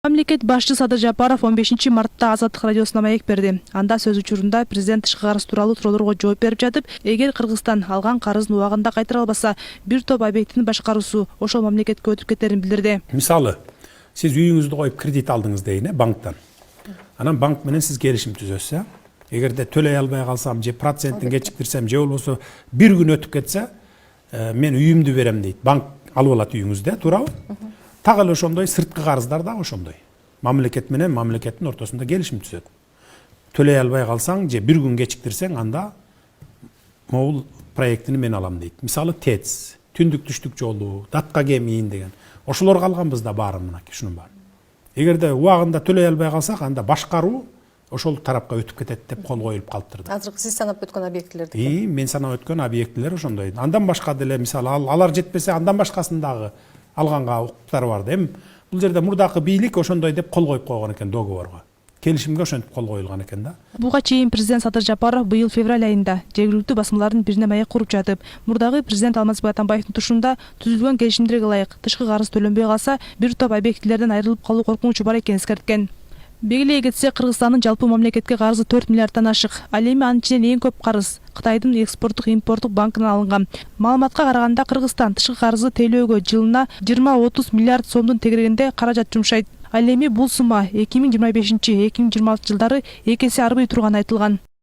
Мамлекет башчысы Садыр Жапаров 15 мартта Азаттык радиосуна маек берди. Анда сөз учурунда президент тышкы карыз тууралуу суроолорго жооп берип жатып, эгер Кыргызстан алган карызын убагында кайтара албаса, бир топ объектини башкаруусу ошол мамлекетке өтүп кетерин билдирди. Мисалы, сиз үйүңүздү коюп кредит алдыңыз дейин, банктан. Анан банк менен сиз келишим түзөсүз. Эгерде төлөй албай калсам, же процентин кечиктирсем, же болбосо бир күн өтүп кетсе, мен үйүмдү берем дейт. Банк алып алат үйүңүздү, туурабы? Так эле ошондой сырткы карыздар да ошондой. Мамлекет менен мамлекеттин ортосунда келишим түзөт. Төлөй албай калсаң же бир күн кечиктирсең, анда могул проектини мен алам дейт. Мисалы ТЭЦ, түндүк түштүк жолу, датка кемийин деген. Ошолорго алганбыз да баарын мынакей, ушунун баарын. Эгерде убагында төлөй албай калсак, анда башкаруу ошол тарапка өтүп кетет деп кол коюлуп калыптыр. Азыркы сиз санап өткөн объектилерди. Мен санап өткөн объектилер ошондой. Андан башка деле, мисалы алар жетпесе, андан башкасын дагы алганга укуктары бар. Эми бул жерде мурдакы бийлик ошондой деп кол коюп койгон экен договорго. Келишимге ошентип кол коюлган экен да. Буга чейин президент Садыр Жапаров быйыл февраль айында жергиликтүү басмалардын бирине маек куруп жатып, мурдагы президент Алмазбек Атамбаевдин турушунда түзүлгөн келишимдерге ылайык тышкы карыз төлөнбөй калса, бир топ объектилерден айрылып калуу коркунучу бар экенин эскерткен. Белгилей кетсек, Кыргызстандын жалпы мамлекетке карызы 4 миллиарддан ашык. Ал эми анын ичинен эң көп карыз Кытайдын экспорттук импорттук банкынан алынган. Маалыматка караганда, Кыргызстан тышкы карызы тейлөөгө жылына 20-30 миллиард сомдун тегерегинде каражат жумшайт. Ал эми бул сумма 2025-2026 жылдары 2 эсе арбый турганы айтылган.